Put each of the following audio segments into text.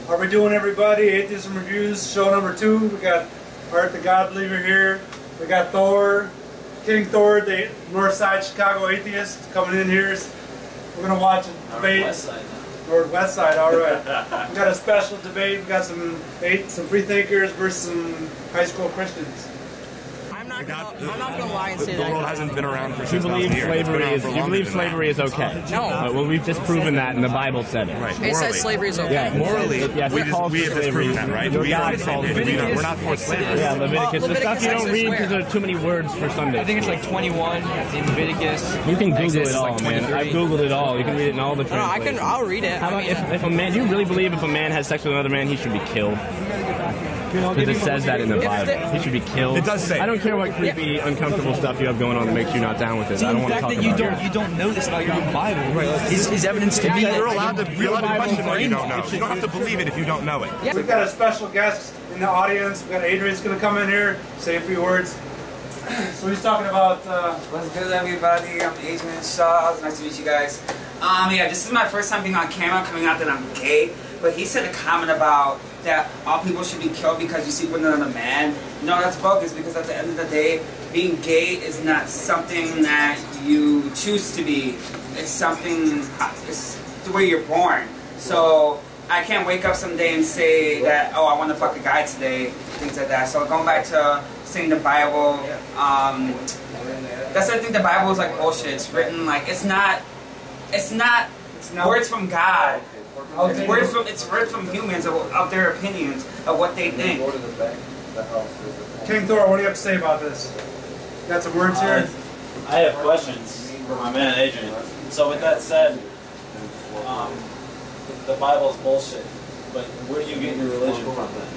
How are we doing, everybody? Atheism Reviews, show number 2. We got Art the God Believer here. We got Thor, King Thor, the Northside Chicago Atheist, coming in here. We're going to watch a debate. Northwest side now. Northwest side, alright. We got a special debate. We got some free thinkers versus some high school Christians. I'm not gonna lie and say the that. world hasn't been around for You believe slavery is okay? No. Well, we've just proven that, and the Bible said it. Right. It says slavery is okay. Yeah, Morally, yes, we have just proven that, right? We're not for slavery. Yeah, Leviticus. The stuff you don't Leviticus read because there are too many words for Sunday. I think it's like 21 in Leviticus. You can Google Exodus it is all, like man. 23. I've Googled it all. You can read it in all the No, translations. I'll read it. How about if a man? Do you really believe if a man has sex with another man, he should be killed? Because it says that in the Bible. He should be killed. It does say. I don't care what creepy, uncomfortable stuff you have going on that makes you not down with it. I don't want to talk about it. You don't know this about your own Bible. Right. Is evidence to be You're allowed to question what you don't know. You don't have to believe it if you don't know it. Yeah. We've got a special guest in the audience. We've got Adrian's going to come in here, say a few words. So he's talking about... What's good, everybody? I'm Adrian Shaw. It's nice to meet you guys. Yeah, this is my first time being on camera, coming out that I'm gay. But he said a comment about that all people should be killed because you sleep with another man. No, that's bogus, because at the end of the day, being gay is not something that you choose to be. It's something, it's the way you're born. So I can't wake up someday and say that, oh, I want to fuck a guy today, things like that. So going back to saying the Bible, that's why I think the Bible is like bullshit. It's written like, it's not words from God. It's words from humans of their opinions, of what they think. King Thor, what do you have to say about this? Got some words here? I have questions for my man Adrian. So with that said, the Bible's bullshit. But where do you get your religion from then?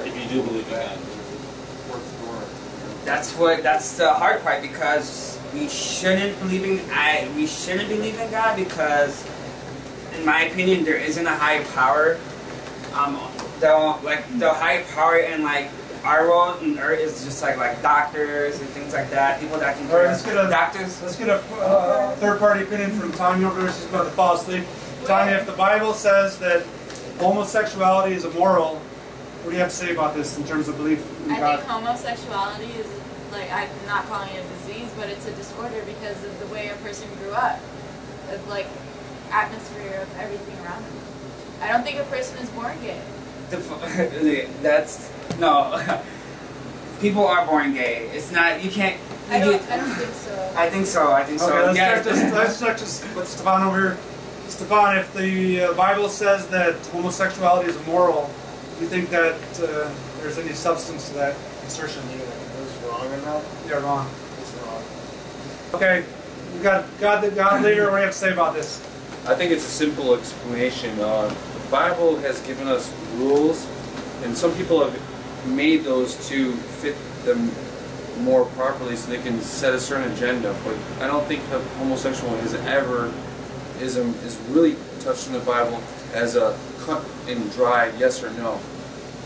If you do believe in God? That's the hard part, because we shouldn't believe in God, because in my opinion there isn't a higher power. The higher power in like our world and earth is just like doctors and things like that. People that can cure doctors. Let's get a third-party opinion from Tanya over there. She's about to fall asleep. Tanya, if the Bible says that homosexuality is immoral, what do you have to say about this in terms of belief in God? I think homosexuality is, like, I'm not calling it a disease, but it's a disorder because of the way a person grew up, of like atmosphere of everything around them. I don't think a person is born gay. No. People are born gay. It's not. You can't. I don't think so. I think so. Okay, let's check this with Stefan over here. Stefan, if the Bible says that homosexuality is immoral, do you think that there's any substance to that assertion? It's wrong or not? Yeah, wrong. It's wrong. Okay, we got God leader. What do you have to say about this? I think it's a simple explanation. The Bible has given us rules, and some people have made those to fit them more properly so they can set a certain agenda. But I don't think that homosexualism is really touched in the Bible as a cut and dried yes or no.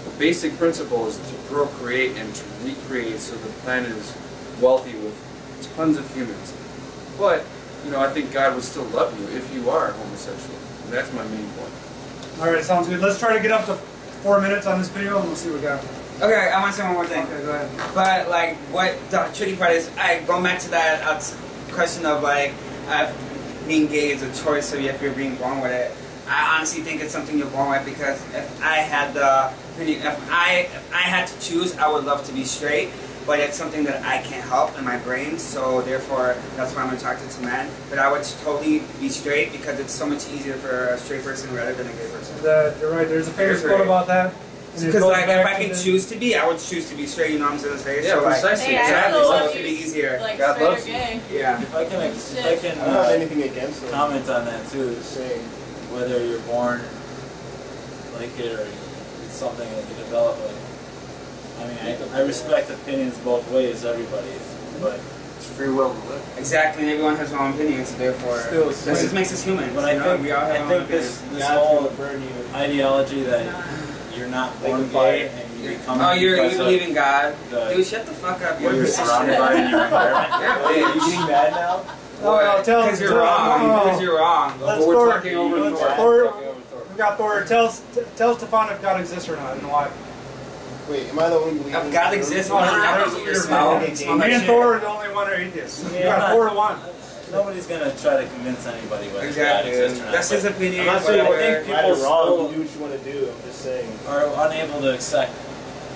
The basic principle is to procreate and to recreate so the planet is wealthy with tons of humans. But I think God would still love you if you are homosexual. And that's my main point. All right, sounds good. Let's try to get up to 4 minutes on this video, and we'll see what we got. Okay, I want to say one more thing. Okay, go ahead. But like, what the tricky part is, going back to that question of like being gay is a choice, so if you're being born with it. I honestly think it's something you're born with, because if I had to choose, I would love to be straight. But it's something that I can't help in my brain, so therefore that's why I'm attracted to men. But I would totally be straight, because it's so much easier for a straight person rather than a gay person. You're right. There's a famous quote about that. Because like, if I can choose to be, I would choose to be straight. You know what I'm saying? Yeah, so, like, precisely. Exactly. So it would be easier. Like, God loves you. Yeah. If I can I don't have anything against it. comment on that too, Saying whether you're born like it or it's something that you develop like. I mean, I respect opinions both ways, everybody's, but it's free will to live. Exactly, and everyone has their own opinions, so therefore this just makes us human. But I think this whole ideology that you're not born gay and you become you believe in God. Dude, shut the fuck up. You're surrounded by in your environment. Are you getting mad now? No, tell him. Because you're wrong. Because you're wrong. Let's we're talking over Thor. We got Thor. Tell Stefan if God exists or not and why. Wait, am I the only believer? If God exists, No, why there's not others be here, your man. smell? Me and Thor are the only one are atheists. Yeah, We got 4 to 1. Nobody's gonna try to convince anybody whether God Exactly. exists or not. That's his but opinion. I'm not saying I whatever. think Right people or wrong, still you do what you want to do. I'm just saying. are unable to accept.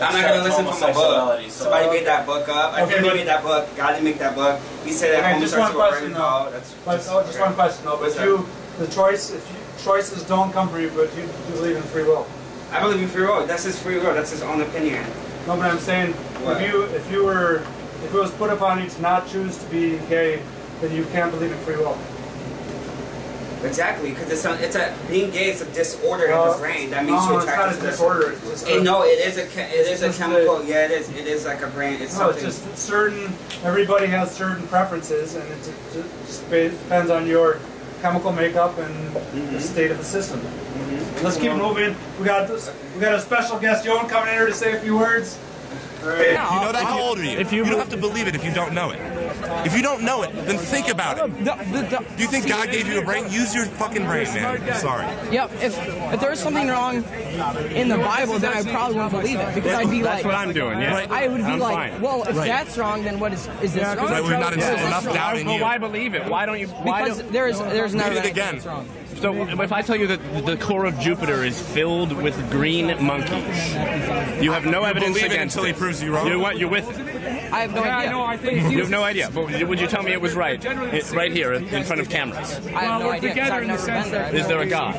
I'm not gonna listen from a book. homosexuality, so- Somebody made that book up. I Okay, think he but- made that book. God didn't make that book. He said that Okay, just one homosexual question, burn out. That's Just one question though. What's If you, the choice, if you, choices don't come from you, but you believe in free will. I believe in free will. That's his free will. That's his own opinion. No, but I'm saying, What? if it was put upon you to not choose to be gay, then you can't believe in free will. Exactly, because being gay is a disorder in the brain that makes you No, it's not attracted a to this. disorder. It's just No, it is a just chemical. Yeah, it is. It is like a brain. It's no, it's something. just certain. Everybody has certain preferences, and it just depends on your chemical makeup and the state of the system. Let's keep moving. We got a special guest, Joan, coming in here to say a few words. All right. You know that? How old are you? You don't have to believe it if you don't know it. If you don't know it, then think about it. Do you think God gave you a brain? Use your fucking brain, man. I'm sorry. Yep. If there was something wrong in the Bible, then I probably wouldn't believe it because I'd be That's like, what I'm doing, yeah. I would be I'm like, fine. well, if Right. that's wrong, then what is this wrong? Right, we're not enough doubt in But you. why believe it? Why don't you? Because there's never Read it anything again. that's wrong. So if I tell you that the core of Jupiter is filled with green monkeys, you have no evidence believe it against until he it. proves you wrong? You're with it. I have no idea. You have no idea. But would you tell me it was right? Right here in front of cameras. I have no idea because I've never been there. Is there a God?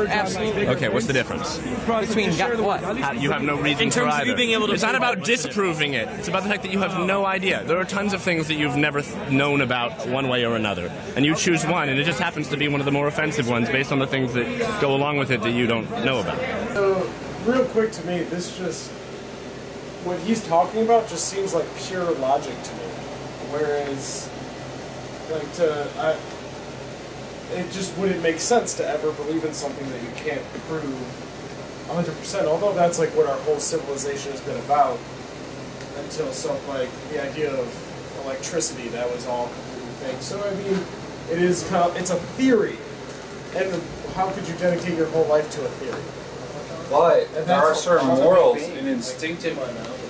Absolutely. Okay, what's the difference? Between God, what? You have no reason In for terms of either. you being able to It's not prove about disproving it. It's about the fact that you have no idea. There are tons of things that you've never known about one way or another, and you choose one, and it just happens to be one of the more offensive ones based on the things that go along with it that you don't know about. So, real quick to me, what he's talking about just seems like pure logic to me. Whereas, it just wouldn't make sense to ever believe in something that you can't prove 100%. Although that's like what our whole civilization has been about until the idea of electricity, that was all completely fake. So I mean, it's a theory. And how could you dedicate your whole life to a theory? But there are certain morals and instinctive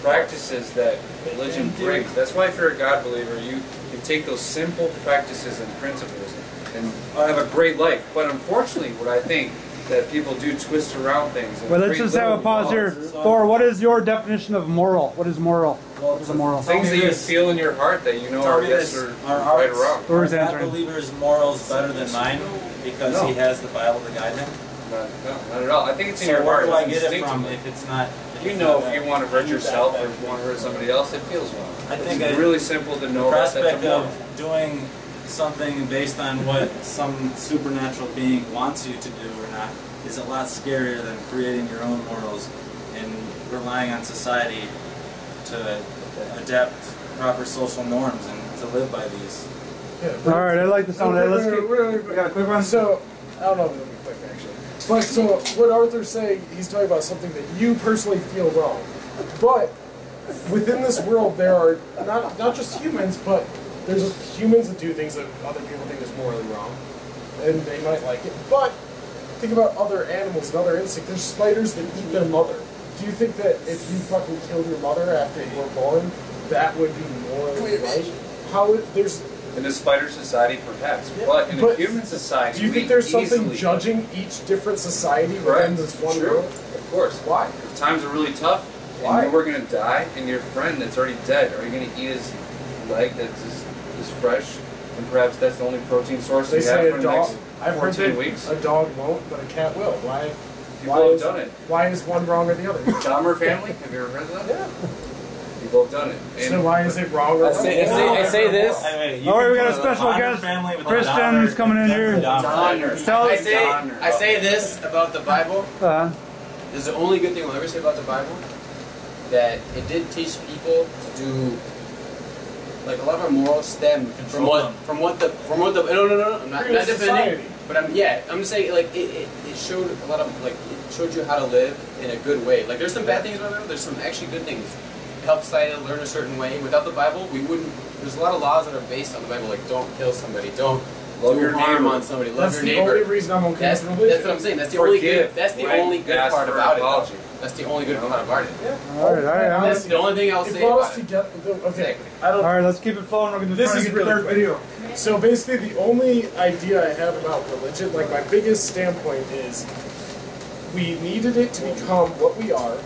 practices that religion brings. That's why if you're a God believer, you can take those simple practices and principles and have a great life. But unfortunately, what I think that people do twist around things. And Well, let's create just have a little pause here. laws. Thor, what is your definition of moral? What is moral? What is a moral? Things that you feel in your heart that you know are yes or right or wrong. Are God believers' morals better than mine because he has the Bible to guide him? No, not at all. I think it's in So your where heart. do I It's get it from instinctive. if it's not? You know if you want to hurt yourself or if you want to hurt somebody else, it feels wrong. I think it's really simple to know the that that's a prospect moral. of doing something based on what some supernatural being wants you to do or not is a lot scarier than creating your own morals and relying on society to adapt proper social norms and to live by these. All right, I like the sound of that. Let's get, we got a quick one. So, I don't know if it'll be quick actually. But so, what Arthur's saying, he's talking about something that you personally feel wrong. But within this world, there are not just humans, but there's humans that do things that other people think is morally wrong, and they might like it. But think about other animals and other insects. There's spiders that eat their mother. Do you think that if you fucking killed your mother after you were born, that would be morally right? In a spider society, perhaps, but in a human society, do you think there's something judging each different society within this one world? Of course. Why? If times are really tough, and Why? you were going to die, and your friend that's already dead, are you going to eat his leg that is fresh, and perhaps that's the only protein source They you have say for a the dog. next I've heard 14 that weeks? a dog won't, but a cat will. Why? People have done it. Why is one wrong or the other? Dahmer family? Have you ever heard of that? Yeah. People have done it. And So why is it wrong or wrong? I say this. All right, we got a special guest. Christian's coming in here. Tell us. I say this about the Bible. This is the only good thing I'll ever say about the Bible. That it did teach people to do, like a lot of our morals stem from what the no, I'm not defending, society. but I'm just saying like it showed a lot of like it showed you how to live in a good way. Like there's some bad things about it, there's some actually good things. It helps society learn a certain way. Without the Bible, we wouldn't. There's a lot of laws that are based on the Bible, like don't kill somebody, don't Love your harm neighbor. on somebody. Love That's your the neighbor. only reason I'm okay That's with religion. what I'm saying. That's the only good. That's the Right. only good Ask part for about apology. it. That's the only good part about it. All right. That's the only thing I'll It say brought about us it. together. Okay. Exactly. All right, let's keep it flowing. We're going to This try to is get the really third quick. video. So basically, the only idea I have about religion, like my biggest standpoint is, we needed it to become what we are,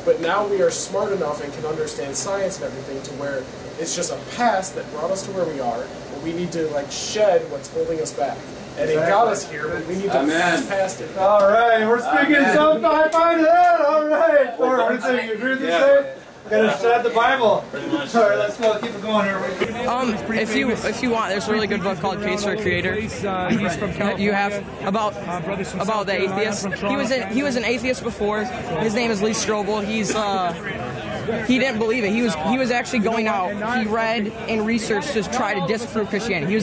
but now we are smart enough and can understand science and everything to where it's just a past that brought us to where we are, but we need to like shed what's holding us back. And it got us here, but we need to move past it. All right, we're speaking something. High five to that. All right. Thor, what do you think? You agree with this thing? We gotta shed the Bible. All right, let's go. Keep it going here. If you want, there's a really good book called Case for a Creator. You have about the atheist. He was an atheist before. His name is Lee Strobel. He didn't believe it. He was actually going out. He read and researched to try to disprove Christianity.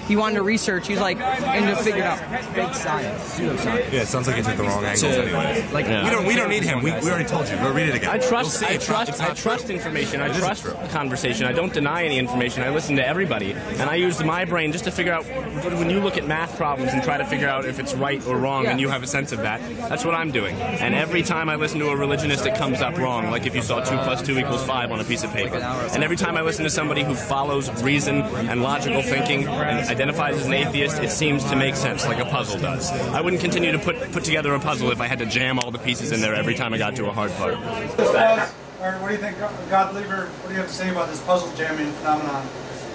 He wanted to research. He was like, and to figure it out. Fake science, pseudoscience. Yeah, it sounds like he took the wrong angles anyway. Like, we don't need him. We already told you. We'll read it again. I trust information. I trust conversation. I don't deny any information. I listen to everybody, and I use my brain just to figure out. When you look at math problems and try to figure out if it's right or wrong, and you have a sense of that, that's what I'm doing. And every time I listen to a religionist, it comes up wrong. Like if you saw 2 + 2 = 5 on a piece of paper. And every time I listen to somebody who follows reason and logical thinking and identifies as an atheist, it seems to make sense, like a puzzle does. I wouldn't continue to put together a puzzle if I had to jam all the pieces in there every time I got to a hard part. What do you think, God believer? What do you have to say about this puzzle jamming phenomenon?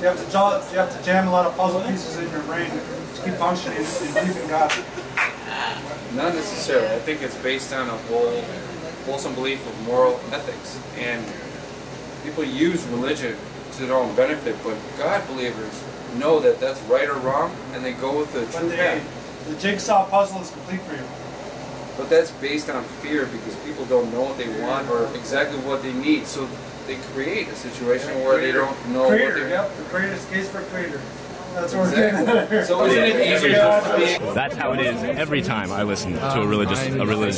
You have to jam a lot of puzzle pieces in your brain to keep functioning and believe in God. Not necessarily. I think it's based on a wholesome belief of moral ethics. And people use religion to their own benefit, but God believers know that that's right or wrong, and they go with the true path. The jigsaw puzzle is complete for you. But that's based on fear because people don't know what they want or exactly what they need, so they create a situation where they don't know what they want. Yep, the creator's case for creator. That's what we're getting at. So isn't it easier to be? That's how it is every time I listen to a religious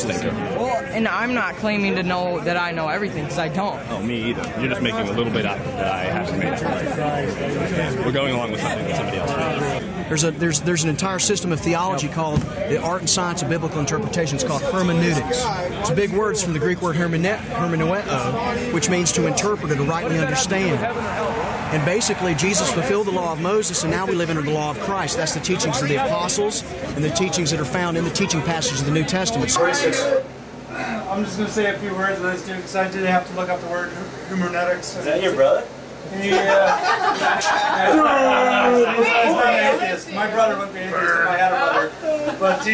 thinker. Well, and I'm not claiming to know that I know everything, because I don't. Oh, me either. You're just making a little bit up that I have to make. We're going along with something that somebody else made. There's an entire system of theology called the art and science of biblical interpretation. It's called hermeneutics. It's big words from the Greek word hermeneuo, which means to interpret or to rightly understand. And basically, Jesus fulfilled the law of Moses, and now we live under the law of Christ. That's the teachings of the apostles and the teachings that are found in the teaching passages of the New Testament. I'm just going to say a few words on this, dude, because I did have to look up the word hermeneutics. Is that your brother? My brother would be atheist if I had a brother. But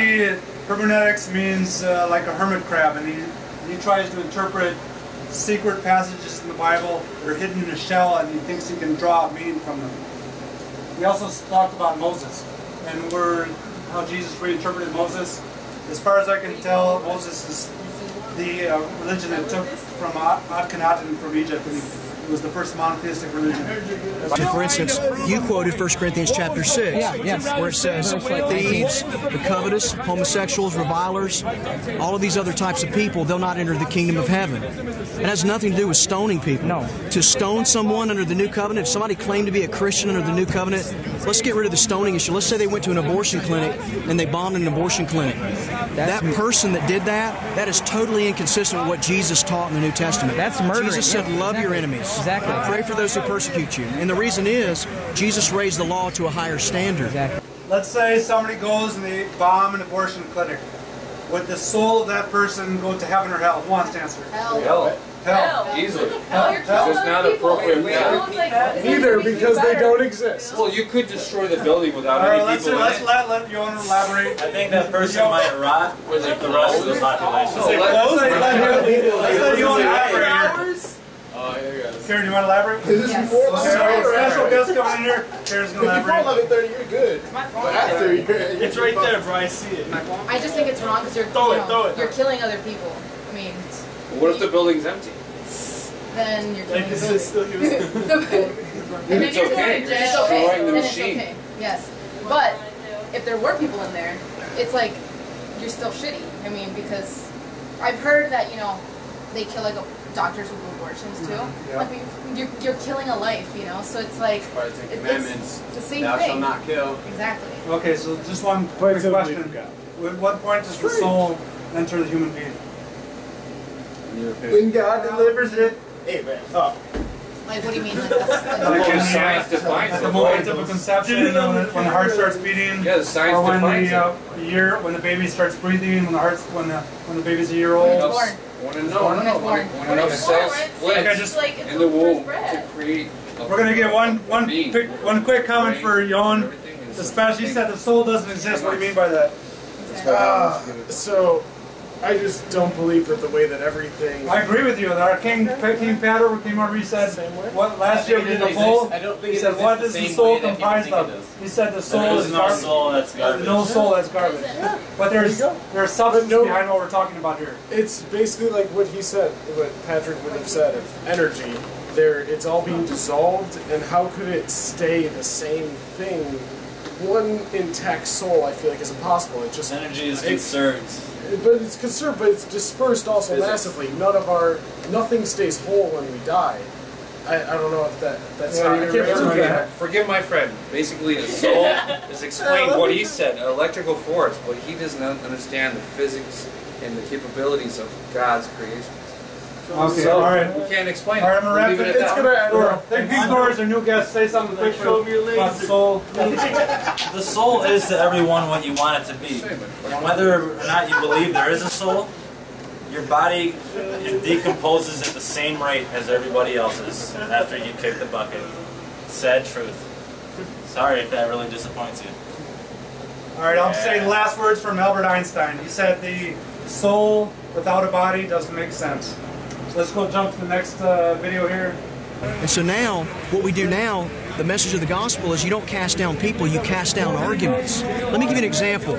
hermeneutics means like a hermit crab, and he tries to interpret secret passages in the Bible that are hidden in a shell, and he thinks he can draw a meaning from them. We also talked about Moses, and how Jesus reinterpreted Moses. As far as I can tell, Moses is the religion that took from Akhenaten from Egypt, and it was the first monotheistic religion. For instance, you quoted 1 Corinthians chapter 6, where it says thieves, the covetous, homosexuals, revilers, all of these other types of people, they'll not enter the kingdom of heaven. It has nothing to do with stoning people. No. To stone someone under the new covenant, if somebody claimed to be a Christian under the new covenant, let's get rid of the stoning issue. Let's say they went to an abortion clinic and they bombed an abortion clinic. That person that did that is totally inconsistent with what Jesus taught in the New Testament. That's murdering. Jesus said, love your enemies. Exactly. Pray for those who persecute you. And the reason is, Jesus raised the law to a higher standard. Exactly. Let's say somebody goes and they bomb an abortion clinic. Would the soul of that person go to heaven or hell? Who wants to answer? Hell. Easily. It's not appropriate. Neither, because they don't exist. Well, you could destroy the building without All right, any people in let's it. let Johan elaborate. I think that person might rot with the rest of the population. Let's let Johan elaborate. Oh, here you go. Karen, you want to elaborate? Is this before Special guest coming in here. Karen's going to Before elaborate. 11:30, you're good. But after, It's right there, bro. I see it. I just think it's wrong because you're killing other people. I mean, What if the building's empty? then you're killing Like, this is still Then it's okay. You're destroying the machine. Okay. Yes, but if there were people in there, it's like you're still shitty. I mean, because I've heard that they kill like doctors who do abortions too. Yeah. Like, you're killing a life, you know. So it's like Commandments. it's the same Thou thing. shalt not kill. Exactly. Okay, so just one quick question. At what point does the soul enter the human being? When God delivers it. Amen. Oh. Like, what do you mean? Like, that's Science defines the it. moment of a conception, when the heart starts beating, Yeah, the science or when defines when the baby starts breathing, when the baby's a year old. When enough cells split in the womb to create. We're gonna get one quick comment for Yon. Especially, he said the soul doesn't exist. What do you mean by that? So, I just don't believe that the way that everything... I agree with you. Our King Pat over came over, he said, what, last year we did the poll, he said, what is the soul comprised of? He said the soul is garbage. No soul, that's garbage. But there's substance behind what we're talking about here. It's basically like what he said, what Patrick would have said, of energy. It's all being dissolved, and how could it stay the same thing? One intact soul, I feel like, is impossible. It just energy is conserved. But it's conserved, but it's dispersed also massively. Nothing stays whole when we die. I don't know if that's how you prove that. Forgive my friend. Basically, the soul is explained what he said, an electrical force, but he does not understand the physics and the capabilities of God's creation. Okay, So, all right. we can't explain All right, it. I'm going to wrap it. It's going to Thank you, Doris, our new guest. Say something quick about the soul. The soul is to everyone what you want it to be. And whether or not you believe there is a soul, your body decomposes at the same rate as everybody else's after you kick the bucket. Sad truth. Sorry if that really disappoints you. All right, I'll say the last words from Albert Einstein. He said the soul without a body doesn't make sense. So let's go jump to the next video here. And so now, what we do now, the message of the gospel is you don't cast down people, you cast down arguments. Let me give you an example.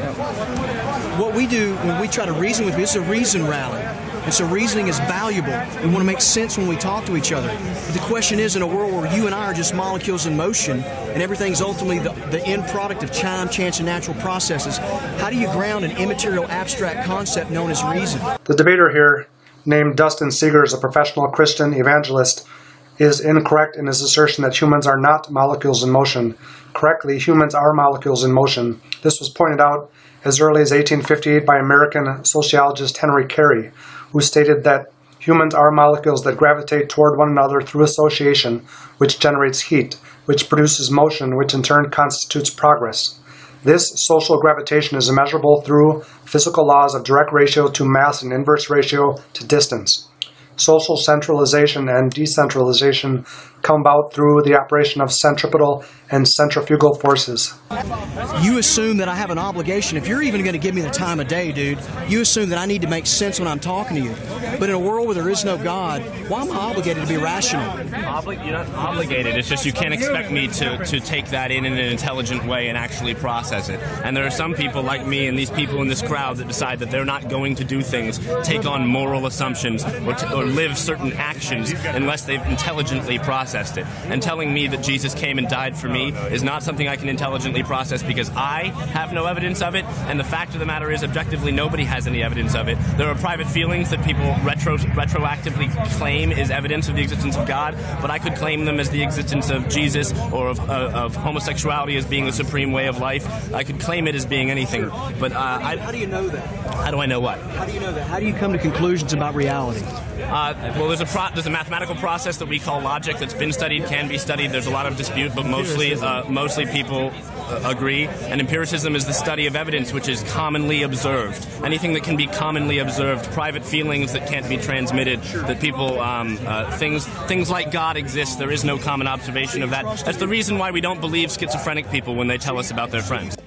What we do when we try to reason with people, it's a reason rally. And so reasoning is valuable. We want to make sense when we talk to each other. But the question is, in a world where you and I are just molecules in motion, and everything's ultimately the end product of time, chance, and natural processes, how do you ground an immaterial abstract concept known as reason? The debater here, named Dustin Segers, a professional Christian evangelist, is incorrect in his assertion that humans are not molecules in motion. Correctly, humans are molecules in motion. This was pointed out as early as 1858 by American sociologist Henry Carey, who stated that humans are molecules that gravitate toward one another through association, which generates heat, which produces motion, which in turn constitutes progress. This social gravitation is immeasurable through physical laws of direct ratio to mass and inverse ratio to distance. Social centralization and decentralization come about through the operation of centripetal and centrifugal forces. You assume that I have an obligation. If you're even going to give me the time of day, dude, you assume that I need to make sense when I'm talking to you. But in a world where there is no God, why am I obligated to be rational? You're not obligated. It's just you can't expect me to take that in an intelligent way and actually process it. And there are some people like me and these people in this crowd that decide that they're not going to do things, take on moral assumptions, or live certain actions unless they've intelligently processed it. And telling me that Jesus came and died for me is not something I can intelligently process because I have no evidence of it, and the fact of the matter is, objectively, nobody has any evidence of it. There are private feelings that people retroactively claim is evidence of the existence of God, but I could claim them as the existence of Jesus or of homosexuality as being the supreme way of life. I could claim it as being anything, but how do you know that? How do I know what? How do you know that? How do you come to conclusions about reality? Well, there's a mathematical process that we call logic that's been studied, can be studied. There's a lot of dispute, but mostly people agree. And empiricism is the study of evidence which is commonly observed. Anything that can be commonly observed, private feelings that can't be transmitted, that people, things like God exist. There is no common observation of that. That's the reason why we don't believe schizophrenic people when they tell us about their friends.